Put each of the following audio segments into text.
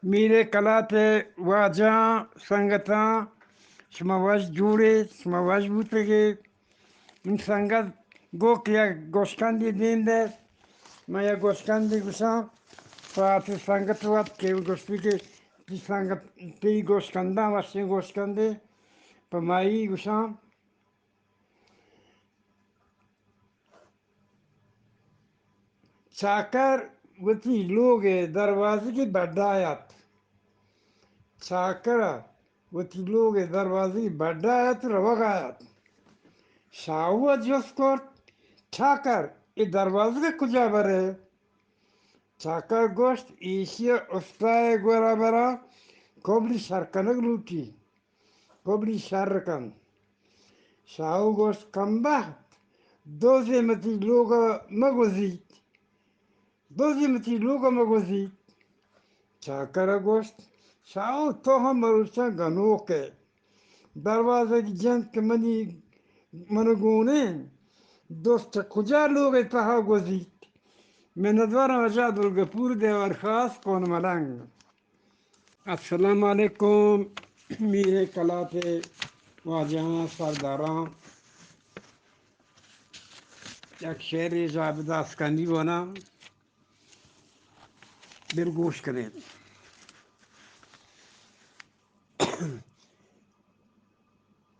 میرے کلاتے واجاں سنگتاں شماواش جوڑے شماواش بوتگے این سنگت گو کیا گوشکندی دین ده ما یا گوشکندی گوشم فات سنگت وات که گوشتی که پی سنگت پی گوشکندن واسه گوشکنده پا مایی گوشم چاکر وتی لوگ دروازے کی بڑھایت چاکر وتی لوگ دروازے کی بڑھایت روگایت شاو جس کرد چاکر ای دروازه که کجا بره چاکر گوشت ایشی استای گورا برا کبری شرکنگ لوٹی کبری شرکن شاو گوشت کمبخت دوزی متی لوگا مگوزید دوزی متی لوگا مگوزید چاکر گوشت شاو تو هم مروچا گنوکه دروازه کی جنگ که منگونه دوست کجا لوگ تها گوزید من ادوارم اجاد الگپور دیوار خاص کون ملنگ السلام علیکم میرے کلاتے واجہاں سرداراں یک شعر زابدہ اسکندی بنا دل گوش کریں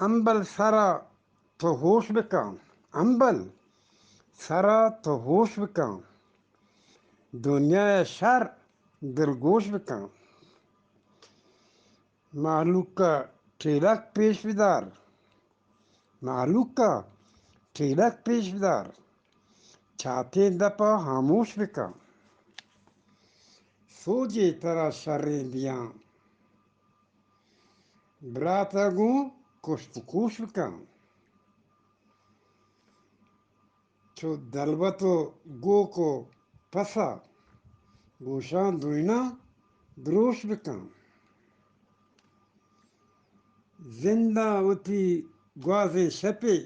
انبل سرا تو ہوش بکن انبل سرا تو ہوش بکن دنیا شر دلگوش بکن معلوق کا ٹھیلک پیش بدار معلوق کا ٹھیلک پیش بدار چھاتے دپا خاموش بکن سوجے ترا شریں دیاں براتا گوں کشت کوش بکن چو دلبتو گو کو پسا گوشان دوینا دروش بکن زندہ وتی گواز شپے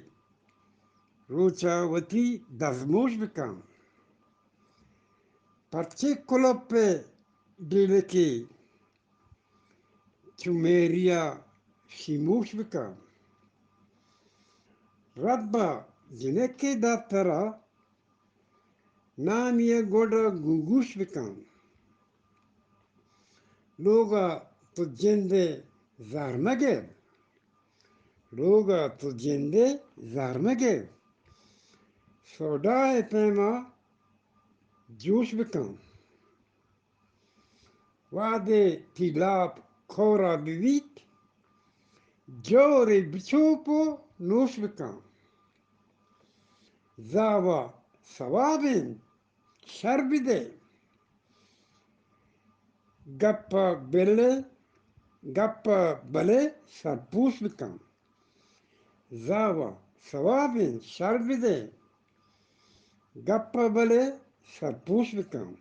روچا وتی دزموش بکن پرچے کلب پہ ڈیلکی چمیریا شیموش بکن ربا جنکی داترا نامیہ گوڑا گوگوش بکن لوگا تو جندے زار مگے لوگا تو جندے زار مگے سودائے پیما جوش بکن وعدے تیلاپ کھورا بیویت جوری بچوپو نوش بکن زاوا ثوابین شر بدے گپا بلے سرپوش بکن زاوا ثوابین شر بدے گپا بلے سرپوش بکن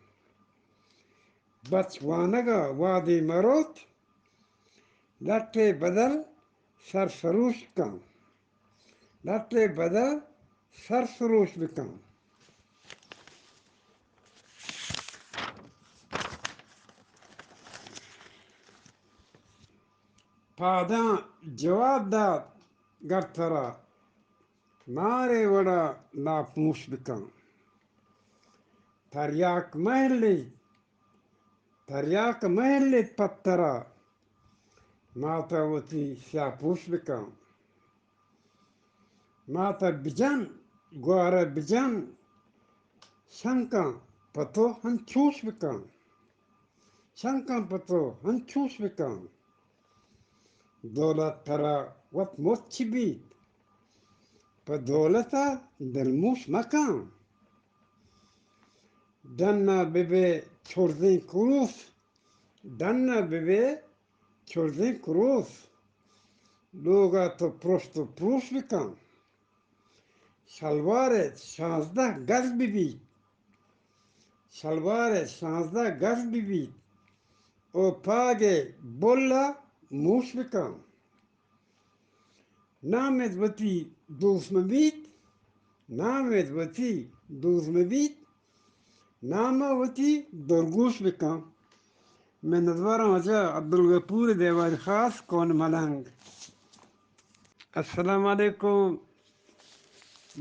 بچوانگا وادی مروت لٹے بدل سرسروش بکن لٹے بدل سرسروش بکن پاداں جواب داد گرترا مارے وڑا لاپوش بکن تریاک محلی پترا ماتا وتی سیاپوش بکن ماتا بجن گوارا بجن شنکن پتو ہنچوش بکن شنکن پتو ہنچوش بکن دولت ترا وط موچی بیت پا دولتا دلموش مکن دنا ببے چھوڑدیں کروس دنا ببے چھوڑدیں کروس لوگا تو پروش بکن شلوارت 16 گز بیت شلوارت 16 گز بیت او پاگے بولا موش بکن نامت وتی دوز مبیت ناما وتی درگوش بکن من ندوارم وجه عبدالغفور دیواری خاص کون ملنگ. السلام علیکم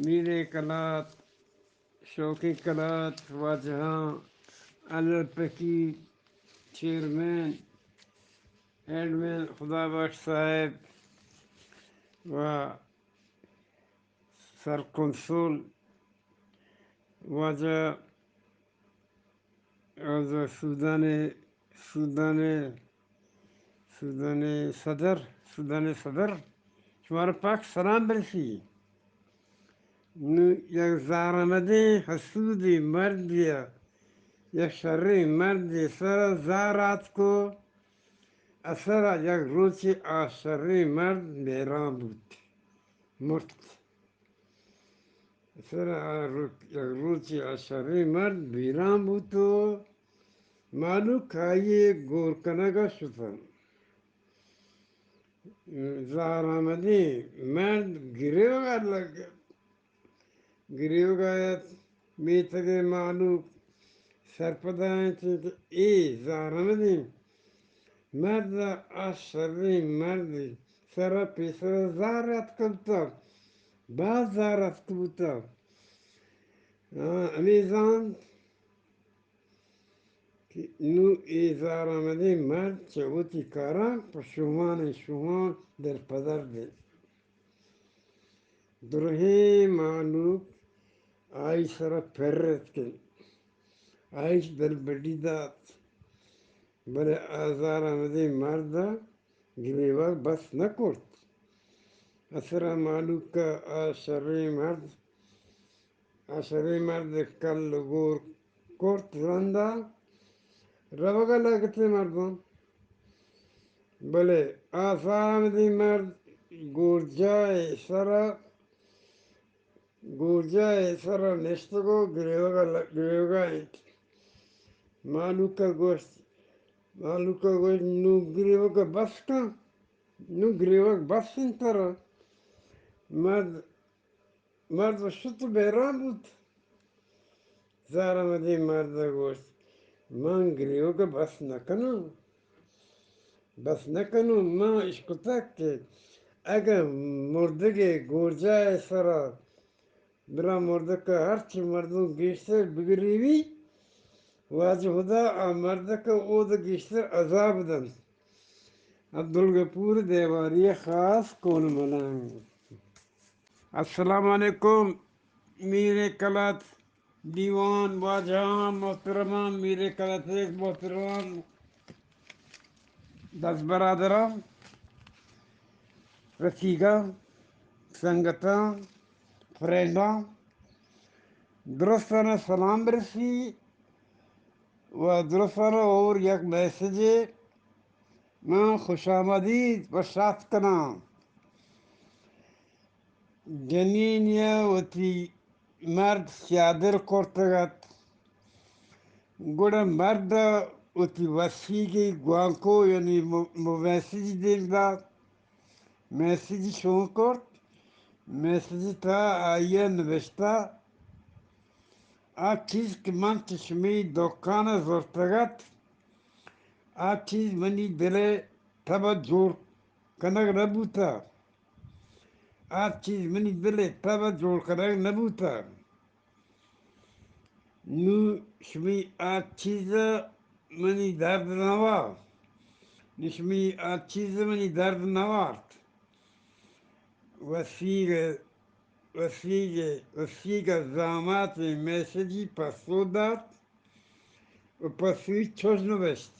میرے کلات شوقی کلات واجہاں الپکی چیئرمین ایڈمن خدا بخش صاحب و سر کنسول واجہ سودان صدر شمار پاک سلام برسی. نو یک زارمدی حسودی مردیا یک شرری مردی سر زارات کو اثر یک روچی آشرری مرد میران بود مرد. اثر یک روچی آشرری مرد میران بود تو مالو کھائیے گور کنگا شتن. زارمدی مرد گریو گایت میتگه مالو سرپدایت ای زارمدی مرد آشری مردی سر پیسر زارت کبتا باز زارت کبتا امیزان نو ای زارمدی مرد چوتی کارا شومان در پدر ده درهی مالوک آئی سر پرت کن آئیش در بڑی داد بله زارمدی مرد گریوال بس نکرد. اثر مالوک آشری مرد کل گور کرد زنده روگا لگتے مردم. بله آزارمدی مرد گورجای سر نشتگو گریوگا ایت مالوکا گوشت نو گریوگا بس کن نو گریوگ بس کن ترا مرد و شتو بیران بود. زارمدی مرد گوشت من گریوگا بس نکنم من اشکتک که اگر مردگی گورجای سرا برا مردکا هرچی مردم گیشتر بگریوی واجه خدا مردکا او دا گیشتر عذاب دن. عبدالغفور دیواری خاص کون ملنگ. السلام علیکم میرے کلت دیوان واجہان محترمان میرے کلت ایک محترمان دس برادران رفیقہ سنگتاں فرینڈاں درستانہ سلام برسی و درستانہ اور یک میسیج میں خوش آمدید و شاد کنام. جنینیا وتی مرد شادر کرتگت گوڑا مرد وتی وسیگی گوانکو یعنی میسیج دیر داد میسیج شون کرد میسیج تا آیا نوشتا آ چیز که من چشمی دکان زرتگت آ چیز منی دل تبا جور کنگ نبوتا آ چیز منی دل تبا جور کنگ نبوتا. نو شمی آ چیز منی درد نوار نشمی آ چیز منی درد نوارد وسیگه زامات میسیجی پسو داد و پسوی چوش نوشت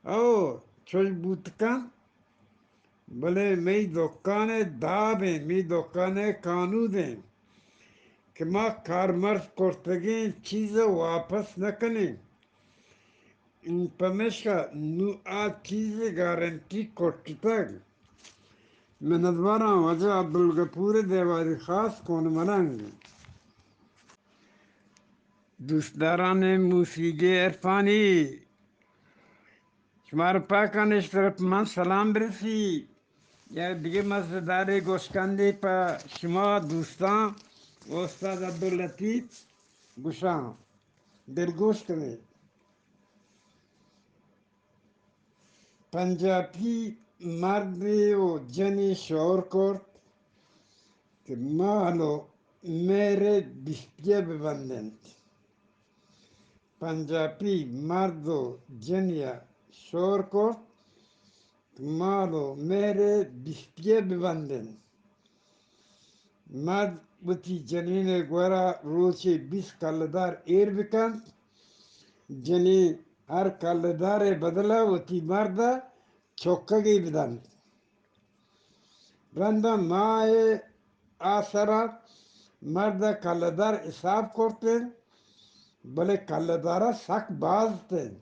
او چوش بودکن بله می دکان دابیں می دکان کانودیں کہ ما کارمرز کرتگیں چیز واپس نکنیں این پمشکا نو آ چیز گارنٹی کرتگ. من ادوارم وجه عبدالغفور دیواری خاص کون ملنگ. دوستداران موسیقی عرفانی شمار پاکانش طرف من سلام برسی. یا دیگه مزدار گوشکندی پا شما دوستان و استاد عبداللطیف گوشان در گوش کنید. پنجابی مرد و جنی شعور کرد که مالو میره بیشتیه ببندند. پنجابی مرد و جنیا شعور کرد که مالو میره بیشتیه ببندند. مرد بتی جنین گورا روچی 20 کلدار ایر بکند. جنی هر کلدار بدلا وتی مرد چوکگی بدند. رنده ماه آسرا مرد کلدار حساب کرتن بله کلدارا سک بازتن.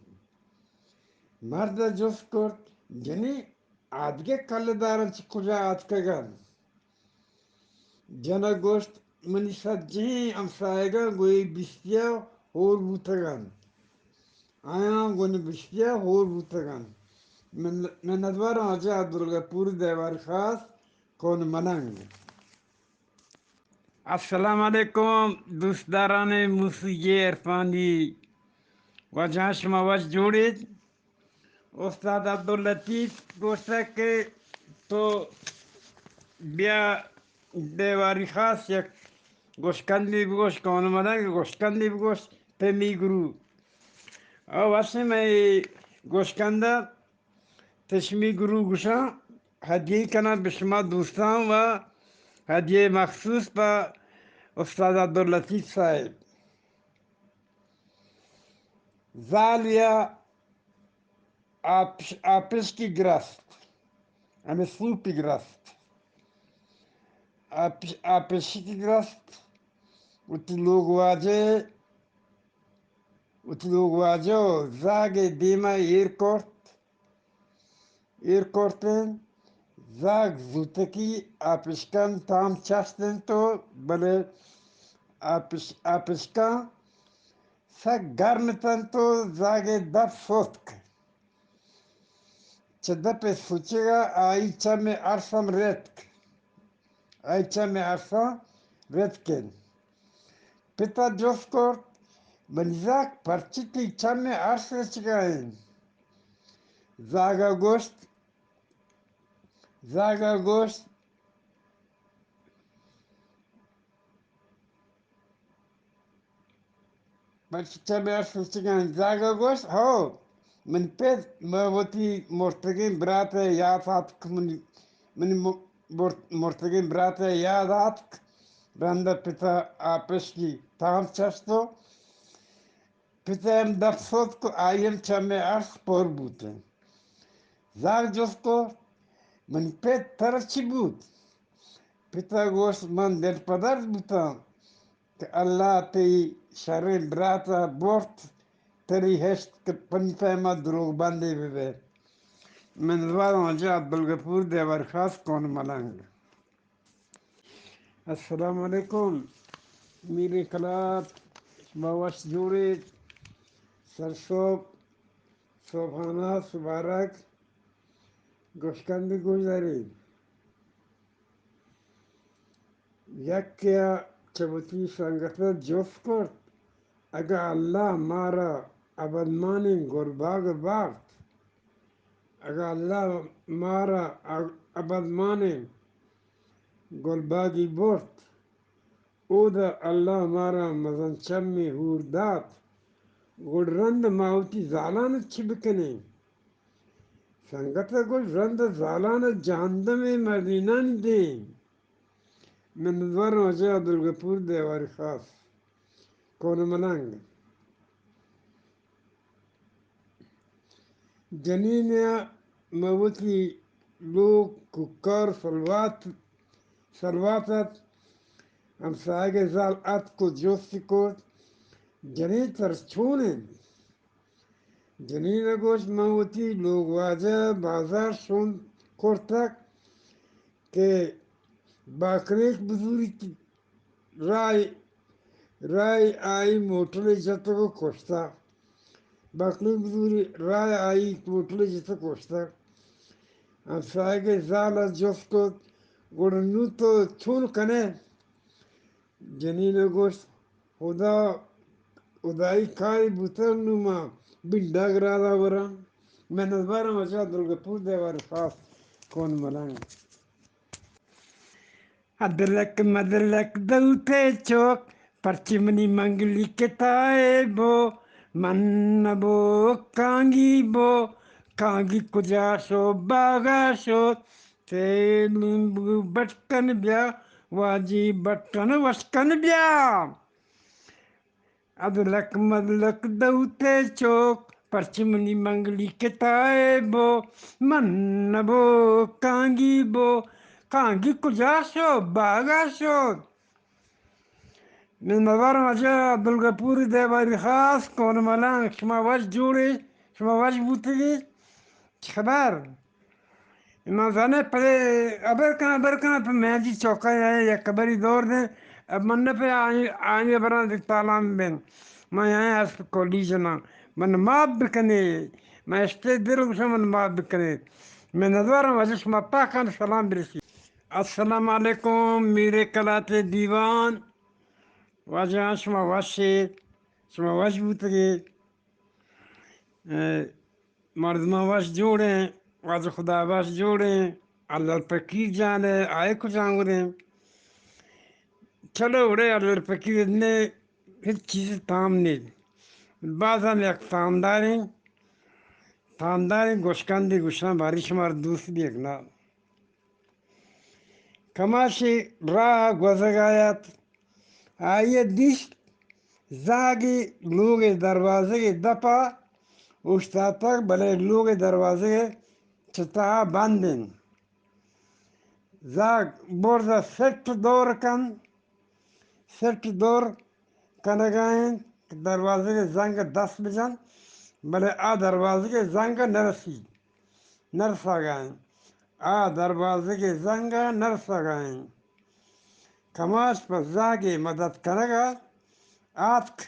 مرد جس کرد جنی آدگه کلدارا چی کجا آدکگن. جنا گوشت منی سجی امسایگا گوی بیستیا هور بوتگن. آیا گونی بیستیا هور بوتگن. من ادوار آجا عبدالله پور دیوار خاص کون مننگ. السلام علیکم دوستداران موسیقی عرفانی و جہاں شما وش جوڑید. استاد عبداللطیف گوشتا کہ تو بیا دیواری خاص یک گوشکندی بگوش کانو مدن گوشکندی بگوش پمی گرو او واسه میں گوشکنده تشمی گرو گوشا هدیه کنم به شما دوستان و هدیه مخصوص به استاد عبداللطیف صاحب. زالیا آپشکی گرست همه سوپی گرست آپشکی گرست اتلوگ واجه زاگ دیما ایر کورتن زاگ زوتکی آپشکن تام چستن تو بله آپشکن سک گرمتن تو زاگ دب سوتک چه دپ سوچگا آئی چم ارسم ریتک آئی چم ارسم ریتکن پتا جوس کرد منزاک پرچیتی چم ارسم چگاین زاگا گوشت پرچیتا میں ارسم چگاین زاگا گوشت ہو من پید موتی مرتگین برات یاد آتک من مرتگین برات یاد آتک رنده پتا آپشکی تام چستو پتا ام دفصد کو آیم چمه ارس پر بودن. زاگ جوز کو من پید ترچی بود. پتا گوشت من دل پدر بودم که الله تی شرین براتا برد تری هشت که پنفهمه دروغ بنده ببه. من دوارم آنجا عبدالغفور دیوار خاص کون ملنگ. السلام علیکم میری کلات شما وش جوڑید سرسوب صبحانه سبارک گوشکندی گذارید. یکیا چبوتی سنگتا جوف کرد اگه الله مارا ابدمانی گرباگ بارد اگه الله مارا ابدمانی گلباگی برد او دا الله مارا مزنچمی هور داد گل رند ماوتی زالانت چی بکنی سنگتا گل رند زالانت جهندم مدینان دی. من دوار آجا عبدالغفور دیواری خاص کون ملنگ. جنین موتی لوگ ککار سلواتت همسایه زال ات کو جوستی کرد جنین ترچونه جنین گوش موتی لوگ واجه بازار شون کرتک که باکریک بزوری رای آئی موٹر جت کو کشتا باکریک بزوری رای آئی موٹر جت کشتا همسایه زال جوس کو گرنو تو چون کنه جنین گوشت خدایی کاری بوتر نوما بنداگ رادا برا من البر وجه دلگپور دیوار خاص کون ملنگ ادلک مدلک دلتے چوک پرچمنی منگلی کتائے بو من بو کانگی کجا شو باغا شو تیلنبو بٹکن بیا واجی بٹن وشکن بیا ادلک مدلک دوتے چوک پرچمنی منگلی کتائے بو من بو کانگی کجا شو باغا شو من مبارم اجا عبدالغفور دیواری خاص کون ملنگ شما واش جوڑی شما واش بوتگی چی خبر ایمان زنه پده ابر کنه پا مهدی چوکا یا کبری دور ده اب من نه په آنی بران دیک تالام بین من یعنی از کولیجنا من ماب بکنی من اشته دل گوشم من ماب بکنی من ندوارم ازش ما پاکان سلام برسی السلام علیکم میرے کلات دیوان واجه شما واشید شما واش بوتگی مردمان واش جوڑے واجه خدا واش جوڑے اللہ فقیر جانے آئے کو جانورے چلو اڑے اللہ فقیر نے ہیچ چیز تام نہیں بعضاً یک تامداری گوشکندی گوشنا باری شمار دوست بھی اگنا کماشی راہ گوزگایت آئیے دیشت زاگی لوگ دروازے کے دپا اشتا تک بلے لوگ دروازے چتا بندن زاگ برزا سٹ دور کنگائیں دروازے کے زنگ 10 بجن بلے آ دروازے کے زنگ نرسا گائیں دروازے کے زنگ نرسا گائیں کماش پر زاگی مدد کنگا آتک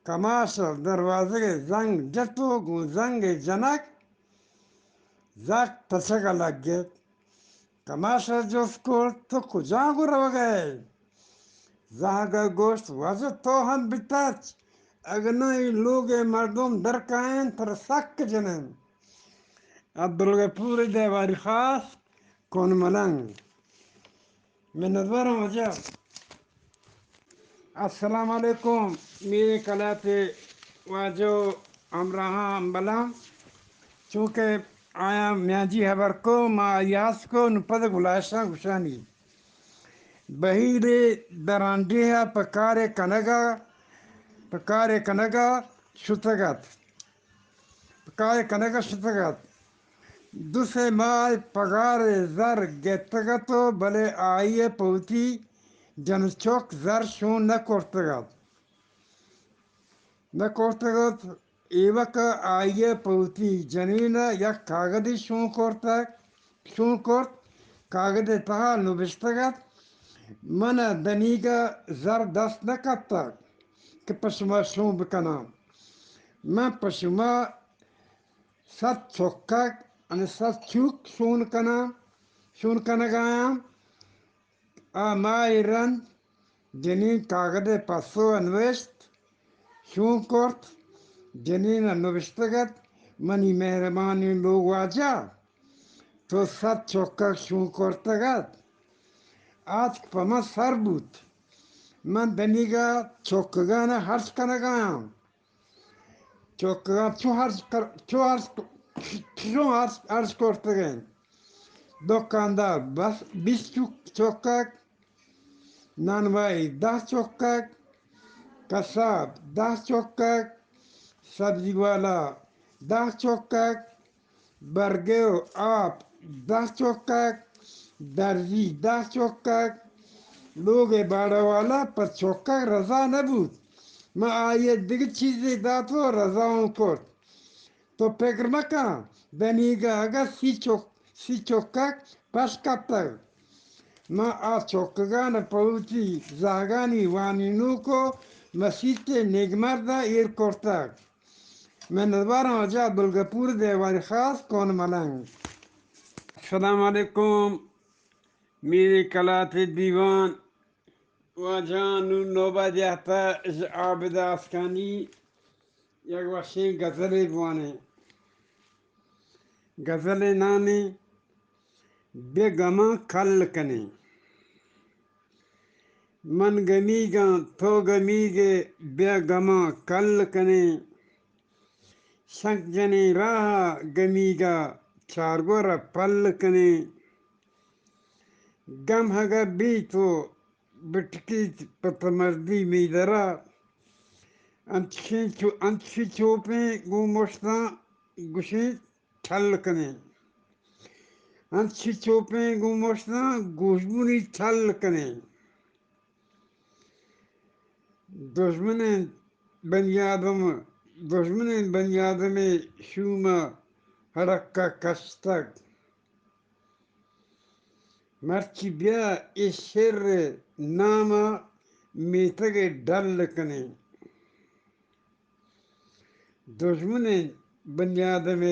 کماش دروازے کے زنگ جتو گو زنگ جنک زاگ تچگا لگ گئے کماش جوس کو تو کجا گو رو گئے زاگا گوشت وزت تو ہم بتاچ اگنائی لوگ مردم درکائیں تر سک جنن عبدالغفور دیواری خاص کون ملنگ من ندوارم وجہ السلام علیکم میرے کلات واجو امراہاں امبلا چونکہ آیا میاجی حبر کو ما آیاس کو نپد گلاشا گشانی بہیر درانڈیہ پکار کنگا شتگت دوسرے ماہ پگار زر گتگتو بلے آئیے پوتی جن چوک زر شون نکورتگت ایوک آئیے پوتی جنین یک کاغدی شون کورت کاغد تہا نبشتگت من دنیگا زر دست نکتا کہ پشما شون بکنام من پشما 100 چوکک ان 100 چوک شون کنگایام مائی رن جنین کاغد پسو انوشت شون کورت جنین نوشتگت منی مہربانی لوگ واجہ تو 100 چوکک شون کورتگت آتک پما سر بود من دنیگا چوکگانا حرچ کنگایام چوکگا چو حرچ کورتگین دکاندار 20 چوکک نانوائی 10 چوکک قصاب 10 چوکک سبزی والا 10 چوکک برگیو آپ 10 چوکک درزی 10 چوکک لوگ باڑا والا پر چوکک رضا نبود میں آئیے دیگر چیزیں داتو رضاؤں کرد تو فکر مکا دنیگا اگر 30 چوکک پس کپتگ میں آ چوکگان پوتی زاگانی وانی نوکو مسیط نگمردہ ایر کورتگ میں ندوارم اجا عبدالغفور دیواری خاص کون ملنگ السلام علیکم میرے کلات دیوان واجان نوبہ دیہتا عابد آسکانی یک وشی غزل بوانے غزل نانی بے گماں کھل کنے من گمی گا تو گمی گے بے گماں کل کنے شنک جنے راہ گمی گا چارگور پل کنے گم ہگا بھی تو بٹکی پتمردی میدرا انتشی چوپیں گو مشتاں گشیں ٹھل کنے انتشی چوپیں گو مشتاں گوشبونی ٹھل کنے دشمن بنی آدم بنی آدم شوما ہڑکا کشتگ مرچی بیا اشر ناما میتگ ڈل کنے دشمن بنی آدم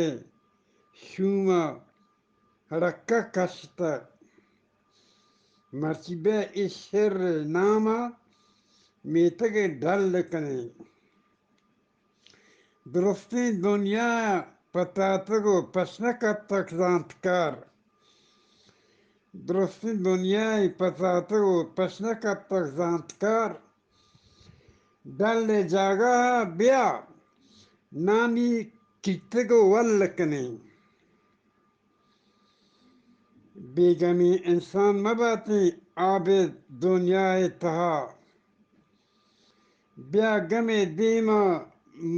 شوما ہڑکا کشتگ مرچی بیا اشر ناما میتگ ڈل کنے درستی دنیا پتاتگو پشنکتک زانتکار درستی دنیا پتاتگو پشنکتک زانتکار ڈل جاگا بیا نامی کتگو ول کنے بیگمی انسان مباتی عابد دنیا تہا بیا گمی دیما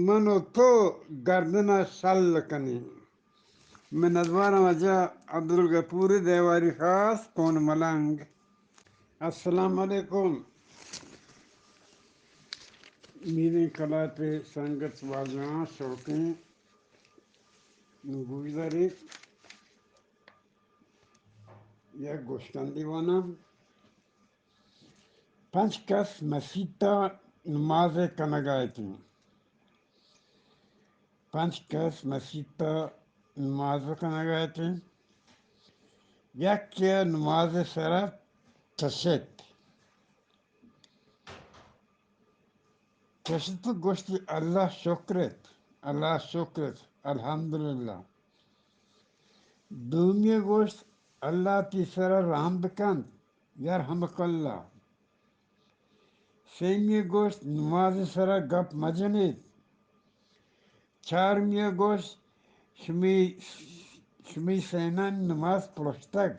منو تو گردنا شل کنی من ادوار وجہ عبدالغفور دیواری خاص کون ملنگ السلام علیکم میرے کلات سنگت واجہاں شوقیں گوزاری یا گوشتن دیوانا پنچ کس مسیطہ نماز کنگائے تھیں پنچ کس مسیطہ نماز کنگائے تھیں یک کیا نماز سرا تشت گوشتی اللہ شکرت الحمدللہ دومی گوشت اللہ تی سرا رحم بکند یرحمک اللہ سیمی گوشت نماز سرا گپ مجنید چارمی گوشت شمی سینان نماز پرستگ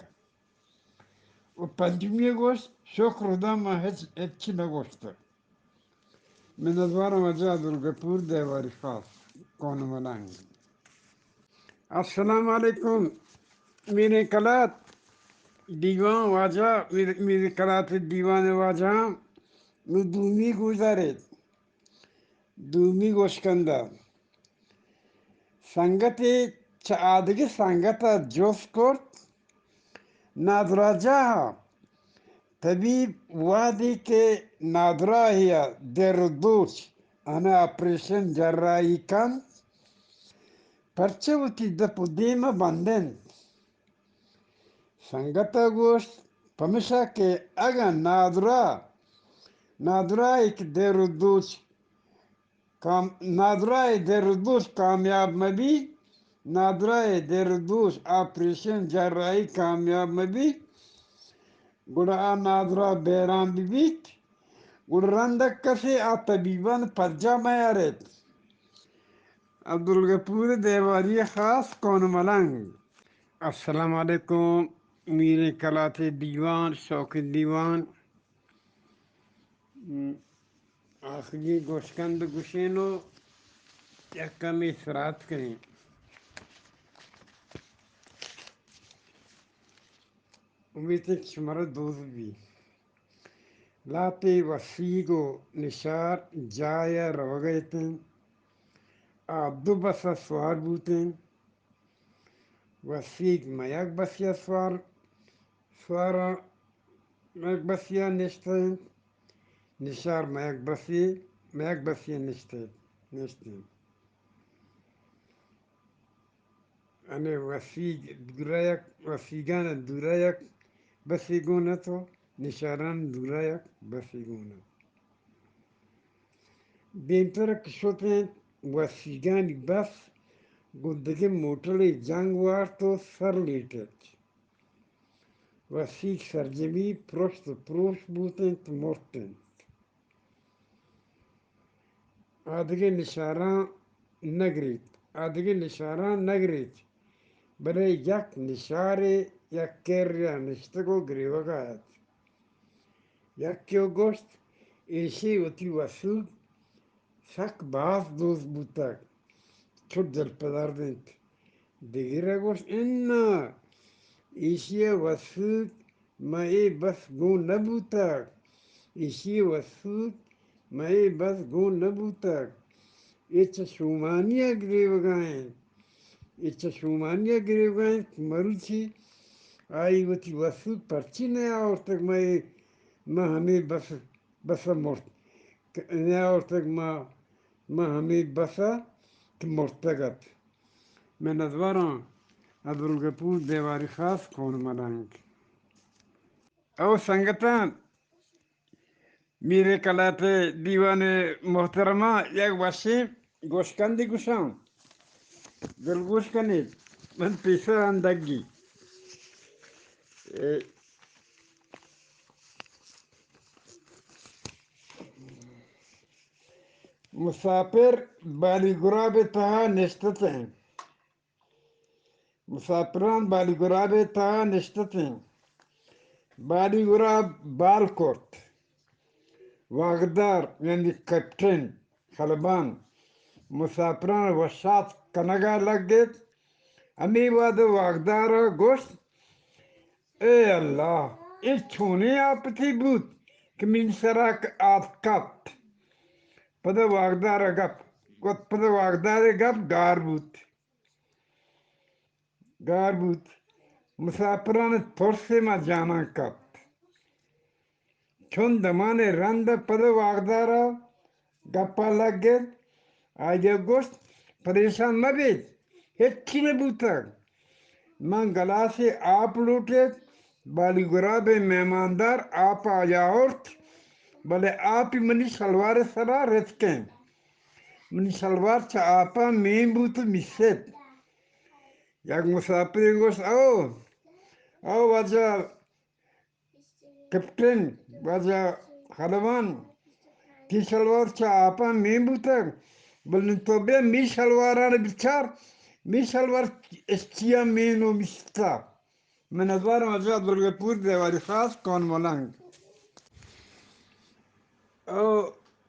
و پنجمی گوشت شکر خدا ما ہچی نگوشتگ من ادوار وجہ عبدالغفور دیواری خاص کون ملنگ السلام علیکم میرے کلات دیوان واجہ میرے کلات دیوان واجہ میں دومی گزارے دومی گوشکندہ سنگتی چا آدگی سنگتا جوس کرد نادراجہ طبیب وادی کے نادراہیا دیر دوچ انا اپریشن جرائی کن پرچوتی دپو دیما بندن سنگتا گوشت پمشا کے اگا نادرائی کے دیر دوچ نادرائی دیر دوچ کامیاب مبی نادرائی دیر دوچ آپریشن جرائی کامیاب مبی گوڑا نادرا بیران بیت گوڑا رندک کسی طبیبان پجا میارت عبدالغفور دیواری خاص کون ملنگ السلام علیکم میرے کلات دیوان شوق دیوان آخری گوشکند گشینو یک کمی سرات کریں امید ہے کہ شمارا دوست بھی لاتے وسیگو نشار جایا رو گئے تھے دو بسا سوار بوتیں وسیگ میک بسیا سوارا میک بسیا نشتیں نشار میک بسیا نشتیں انے وسیگان دوراyak بسیگونا تو نشاران دوراyak بسیگونا بینترک شوتیں وسیگانی بس گندگی موٹلی جنگ وار تو سر لیٹت وسیع سرجمی پرست پروش بوتنت مرتن آدگی نشاراں نگریت آدگی نشاراں نگریت بلے یک نشارے یک کریا نشتگو گریوگایت یک کیو گوشت ایشی وتی وسود سک باز دوز بوتک چھٹ دل پدردنت دیگرے گوشت انا ایشی وسود ما ای بس گون نبوتک ایشی وسود ما ای بس گون نبوتک ایچ شومانیہ گریوگائیں ایچ شومانیہ گریوگائیں مروچی آئی وتی وسود پرچی نیا اور تک ما ہمیں بسا مرت نیا اور تک ما ہمیں بسا کہ مرتگت میں نظواروں عبدالغفور دیواری خاص کون ملنگ او سنگتان میرے کلات دیوان محترمہ یک وشیم گوشکندی گوشان دل گوش کنید من پیسر اندگی مسافر بالی گراب تہا نشتت ہیں مسافران بالی گراب تہا نشتت ہیں بالی گراب بال کرت واغدار یعنی کپٹن خلبان مسافران وشات کنگا لگت امی واد واغدار گوشت اے اللہ اس چھونے آپ تھی بود کہ من سراک آت کپت پدا واغدار گپ پدا واغدار گپ گار بود مسافران ترسے ما جانا کپ چون دمانے رند پدا واغدارا گپا لگ گئے آئیے گوشت پریشان مبید ہچی نبوتر من گلاسی آپ لوٹے بالی گراب مہماندار آپ آیا اورت بلے آپ منی شلوار سرا رتکیں منی شلوار چا آپا مین بوتو مسید یک مسافری گوشت او وجہ کپٹن وجہ خلبان تی شلوار چا آپا مین بوتر بلن تو بے می شلواران بچار می شلوار اشتیا مینو مستا من ادوار وجہ عبدالغفور دیواری خاص کون ملنگ او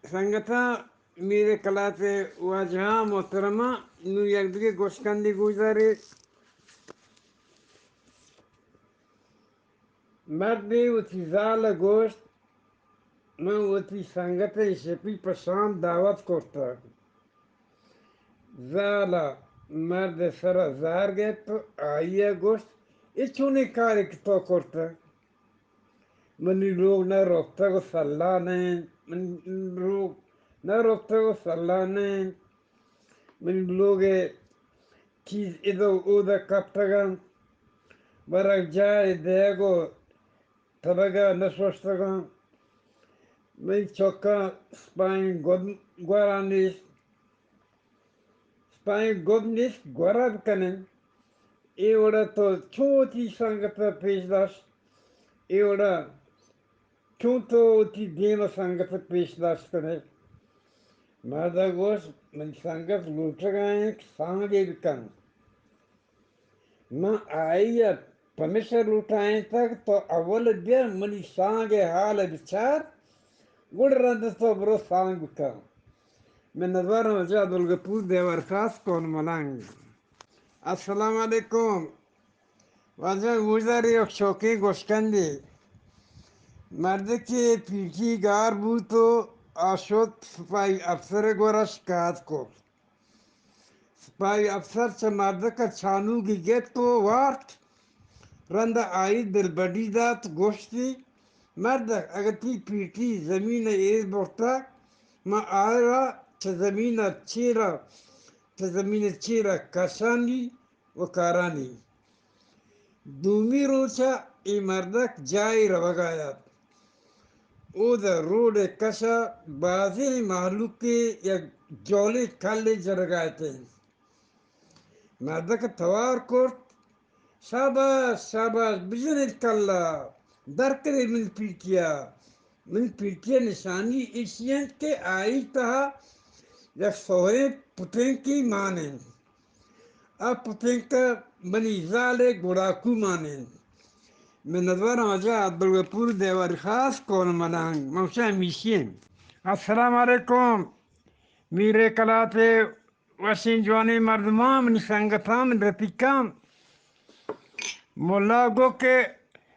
سنگتا میرے کلات واجہ محترمہ نو یک دیگه گوشکندی گوزاری مردی وتی زال گوشت من وتی سنگت شپی پشام دعوت کرتا زالا مرد سر زار گئے تو آئیے گوشت یہ چونے کاری کہ تو کرتا منی لوگ نہ روکتا کو صلاح نہیں منی لوگ نہ روکتا کو صلاح نہیں منی لوگ چیز ادھو ادھا کپتا گا برک جائے دے گو تبگا نسوستا گا منی چوکا سپائن گورانیس سپائن گوبنیس گوراب کنن ای وڑا تو چھوٹی سنگتا پیش داشت ای وڑا چون تو تی دیما سنگتا پیش داشت کنن مردا گوشت من سنگت لوٹا گئے سانگے بکن من آئیے پمیشہ لوٹائیں تک تو اول بیر منی سانگے حال بچار گوڑ رند تو برو سانگ بکن میں نظارم وجہ عبدالغفور دیوار خاص کون ملنگ السلام علیکم وجہ گوزاری ایک شوقی گوشکندی مرد کی پیٹی گار بود تو آشد سپاہی افسر گورا شکایت کو سپاہی افسر چا مرد کا چھانو گی گیت تو وارت رند آئی دل بڑی دات گوشتی مرد اگر تی پیٹی زمین ایز بورتا ما آئرا چا زمین چیرا کشانی و کارانی دومی روچا ای مردک جائی روگایت او دا روڈ کشا بازی محلوق کے یک جولی کھلے جرگائے تھے مردك توار كورت شاباش شاباش بجن الكلا دركري من پیٹیا نشانی ایشین کے آئی تہا یا سوہرے پترین کی مانیں اب پترین کا بنی زالے گوڑاکو مانیں میں ندوار آجا عبدالغفور دیوار خاص کون ملانگ موشا میشین السلام علیکم میرے کلاتے وسین جوانی مردمان من سنگتان من رفیقان مولا گو کے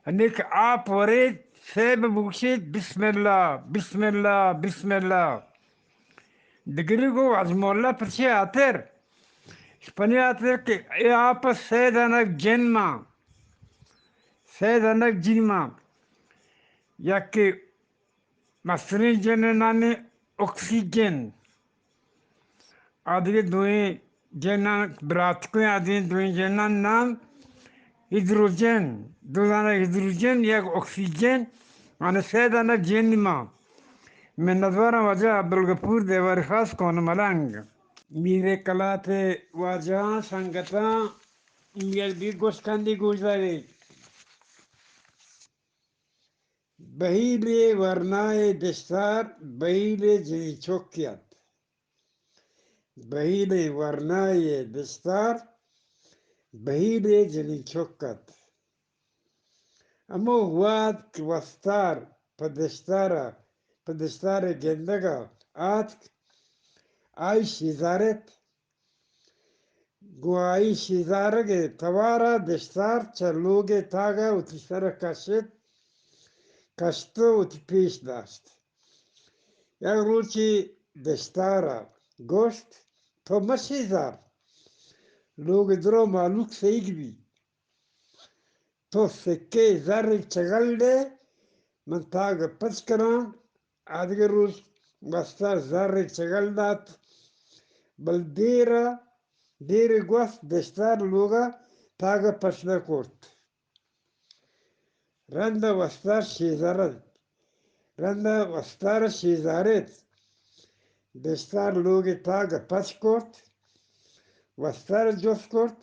نک آپ ورید سیب بوشید بسم اللہ بسم اللہ بسم اللہ دگری گو از مولا پچھے آتر پنی آتر کہ ای آپ سید انک جن ماں سید انک جن ماں یا کہ مصری جن نانی اکسیجن آدھگی دوئیں جنان براتکویں آدھگی دوئیں جنان نام ہیدروجن دو دانہ ہیدروجن یا اکسیجن آنے سید انک جن ماں میں ندوارا وجہ عبدالغفور دیوار خاص کون ملانگ میرے کلاتے واجہاں سنگتاں میل بھی گوشکندی گوزارے بہیلے ورنائے دستار بہیلے جنی چوکیات بہیلے ورنائے دستار بہیلے جنی چوکت امو واد وستار پدستار گندگا آت آئی شیزارت گو آئی شیزارگے توارا دستار چلوگے تاگا اتی سر کشتو اتی پیش داشت یک روچی دستارا گوشت تو مشیزار لوگ درو معلوق سیگ بھی تو سکے زر چگل دے من تاگا پچ کران آدھگر روز بستار زر چگل دات بل دیر گوست دستار لوگا تاگا پچنا کورت رندا وستار شیزارت دستار لوگی تاگا پچ کورت وستار جوس کورت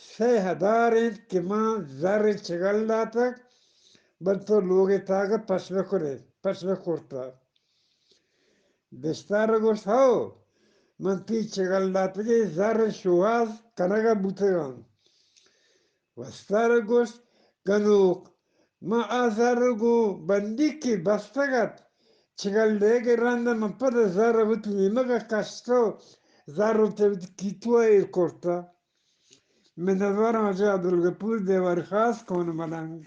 سے ہدارین کہ ماں زر چگل داتا بل تو لوگی تاگا پچنا کورتا دستار گوشت ہاو من پی چگل داتا گی زر شواز کنگا بوتگان وستار گوشت گنوک ما آزار گو بندی کی بستگت چگل دے گے رندا من پد زر بوتی مگا کشتو زر بوتی کیتو ایر کورتا میں ندوارا آجا عبدالغفور دیوار خاص کون ملانگ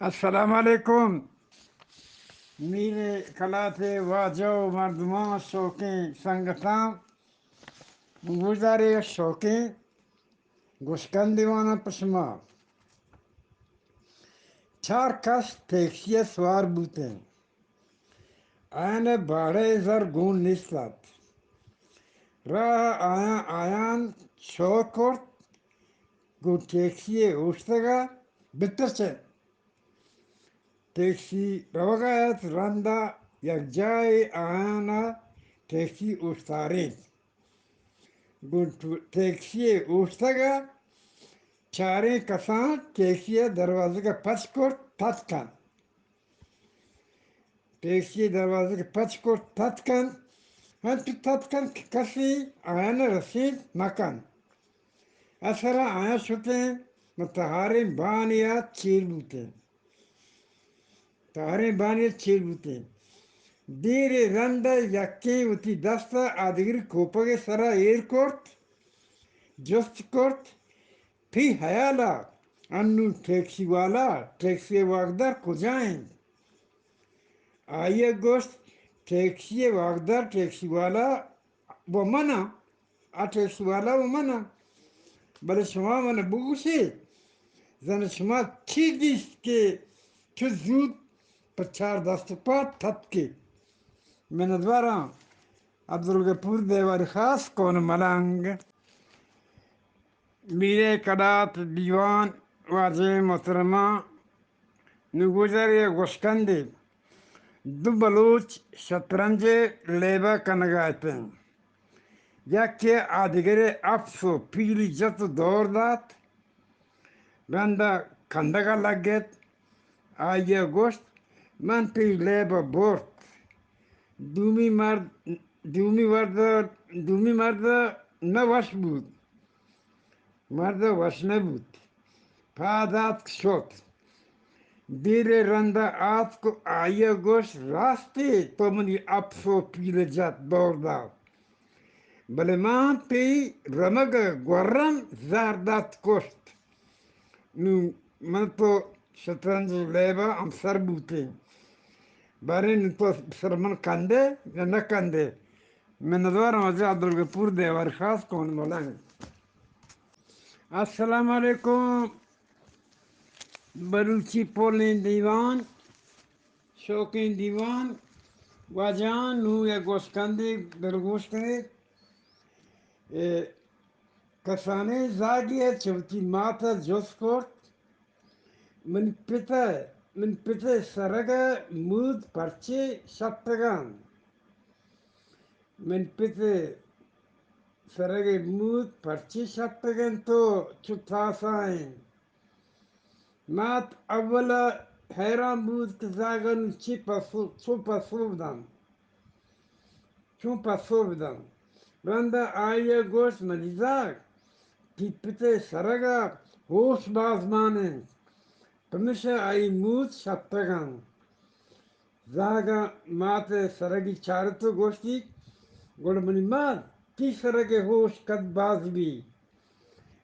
السلام علیکم میرے کلاتے واجو مردمان شوقیں سنگتاں گزارے شوقیں گوشکن دیوانا پشما چار کس ٹیکسیہ سوار بوتیں آیان باڑے زر گون نیستات راہ آیان شور کورت گو ٹیکسیہ اوشتگا بتر چه ٹیکسی روگایت رندا یک جای آیانا ٹیکسی اوشتارید گو ٹیکسی اوشتگا چاریں کسان ٹیکسی دروازے کا پچ کورت تت کن ٹیکسی دروازے کا پچ کورت تت کن ہم تو تت کن کسی آیانا رسید مکن اثرا آیا شتیں متحاریں بانیات چیر بوتیں تحاریں بانیات چیر بوتیں دیر رندا یکیں وتی دستا آدگر کوپگے سرا ایر کورت جست کورت پی حیالا انو ٹیکسی واقدار کجائیں آئیے گوشت ٹیکسی واقدار ٹیکسی والا وہ منا ٹیکسی والا وہ منا بلے شما من بگوشی زن شما چی دیست که تو زود پچار دست پا تت که من ادوارم عبدالغفور دیوار خاص کون ملنگ میرے کلات دیوان واجہ محترمہ نگوزر گوشکندی دو بلوچ شطرنج لیبا کنگائتیں یکی آدگری افسو پیلی جت دور داد بنده کندگا لگت آیا گوشت من پی لیبا برد دومی مرد دومی مرد نواش بود مرد واش نبود پادات شد دیر رنده آت کو آیا گوشت راستی تو منی افسو پیلی جت دور داد بله من پی رمگ گورم زردات کشت نو من تو شطرنج لیبا هم سر بوده برای این تو سر من کنده یا نکنده من ندارم از عبدالغفور دیوار خاص کن مولان السلام علیکم بلوچی پولین دیوان شوقین دیوان واجان نو یا گوشکندی برگوش کنید کسانه زاگیه چوتی ماتا جوز کرد من پته سرگه مود پرچه شبتگان من پته سرگه مود پرچه شبتگان تو چوتاساین مات اولا حیران بود که زاگن چو پسو بدم رنده آیا گوش مریزاگ تی پته سرگه ہوش بازمانه پمیشه ای مود شبتگان زاگا ماته سرگی چارتو گوشتی گوڑمنی مات تی سرگی ہوش کد باز بی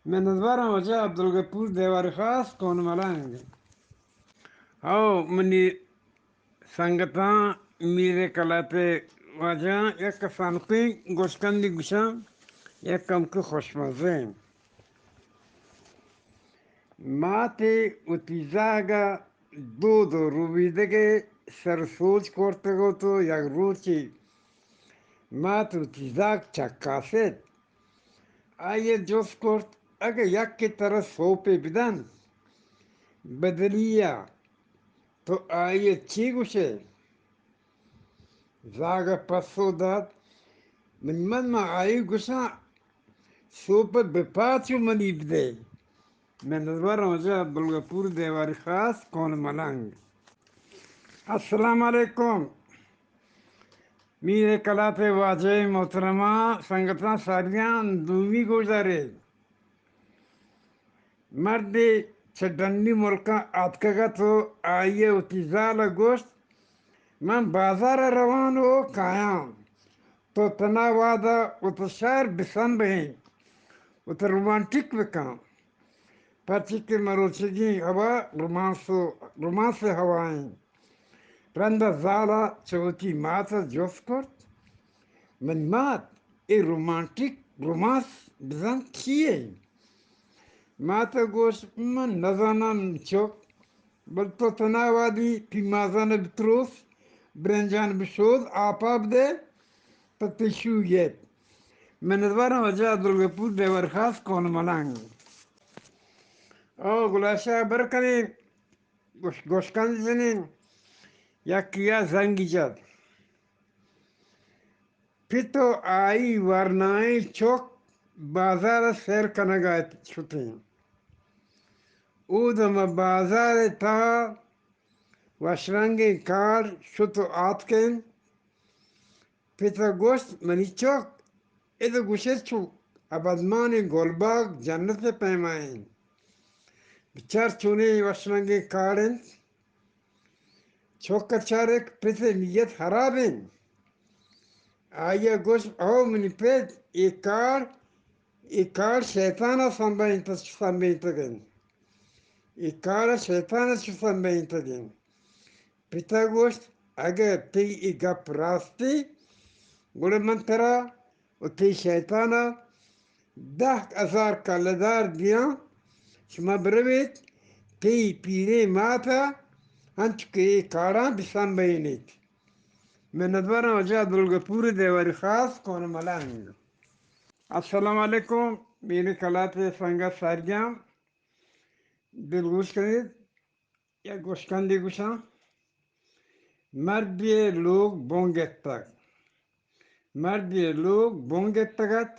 من ندوارم وجه عبدالغفور دیوار خاص کون ملانگ او منی سنگتاں میرے کلاتے وجہ یک سانقی گوشکندی گوشم یک کم که خوشمزه ماته اتیزاگا دو رویدگه سرسوچ کرتگو تو یک روچی مات اتیزاگ چکاسید آیه جوز کرد اگه یکی طرف سوپی بدن بدلیه تو آیه چی گوشه زاگا پسو داد من ما آیه گوشا سوپ بپاچو منی بده من ندوارم وجه عبدالغفور دیواری خاص کون ملنگ السلام علیکم میرے کلات واجہ محترمہ سنگتاں ساریاں دومی گزارے مرد چڈنی ملکہ آتکگا تو آئیے اتیزال گوشت من بازار روان ہو کھایا تو تنا وعدہ اتشار بسن بہیں ات رومانٹک بکاں پرچی کے مروچگی ہوا رومانس ہوائیں رنده زالا چوتی ماتا جوز کرد من مات ای رومانتیک رومانس بزن کیه ماتا گوش من نزانم چوک بل تو تناوادی پی مازان بتروس برنجان بشود آپا بده تتشو یت من ادوارم وجه عبدالغفور دیوار خاص کون ملانگ او گلاشا برکنی گوشکند زنین یا کیا زنگی جد پیتو آئی ورنائی چوک بازار سیر کنگا چھتے او دم بازار تا وشرنگی کار شتو آتکن پیتا گوشت منی چوک ایدو گوشت چو ابادمانی گلباگ جنت پیمائن بچار چونے وشرنگی کارن چوک چارک پیتا نیت خرابن آیا گوشت او منی پیت ایکار شیطانا سنبین ایکار شیطانا سنبین تگین پیتا گوشت اگر تی ای گپ راستی گوڑے من ترا و تی شیطانا 10,000 کالدار دیاں شما بروید تی پیرے ماتا ہنچکے ایکاراں بسان بینید میں ندوارا وجہ عبدالغفور دیواری خاص کون ملانگ السلام علیکم میرے کلات سنگا ساریاں دل گوش کنید یا گوشکندی گوشاں مرد لوگ بونگت تک مرد لوگ بونگے تگت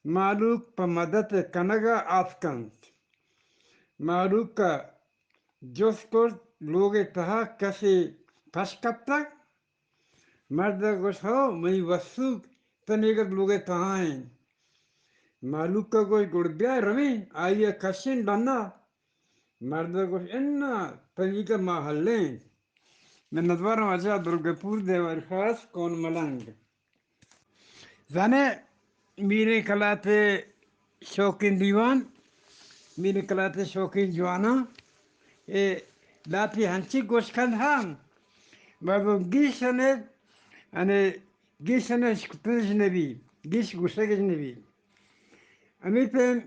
معلوق پا مدت کنگا آسکند معلوق کا جس کو لوگ تہا کسی پس کب تک مرد گوش ہو منی وسوق تنیگت لوگ تہا ہیں معلوق کا گوش گوڑ بیا رویں آئیے کشن ڈانا مرد گوش انا تنیگا محلیں میں ندوارم اجا دلگپور دیوار خاص کون ملنگ زنے میرے کلاتے شوقین دیوان میرے کلاتے شوقین جوانا اے لاتی ہنچی گوشکند ہم بابو گیشنے انے گیشنے شکتنش نبی گیش گوشگش نبی امیتن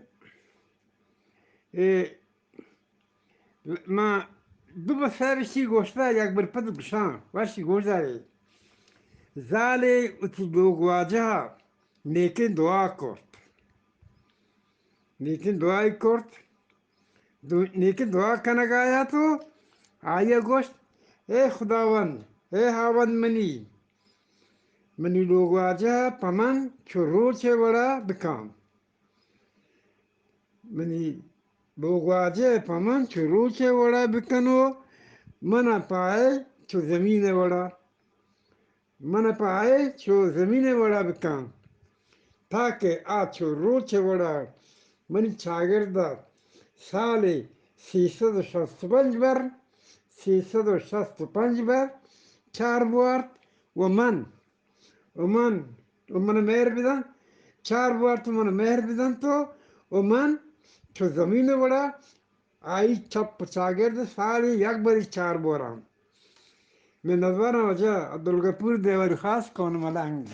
ما دو بسرشی گوشتا یک بر پد گوشان واشی گوش داره زالی اتی لوگ واجه نیکن دعا کرد نیکن دعای کرد نیکن دعا کنگ آیا تو آیا گوشت اے خداوند اے هاوند منی لوگ واجه پمن چو روچه وڑا بکام منی لوگ واجه پمن چو روچه وڑا بکنو من پائے چو زمین وڑا من پائے چو زمین وڑا بکام تاکہ آچو روچه وڑا منی چاگرده سال 365 بر 365 بر چار بوارد و من مهر بدن چار بوارد من مهر بدن تو و من چو زمین وڑا آئی چپ چاگرده سالی یک باری چار بورم میں نظوارم اجا عبدالغفور دیواری خاص کون ملنگ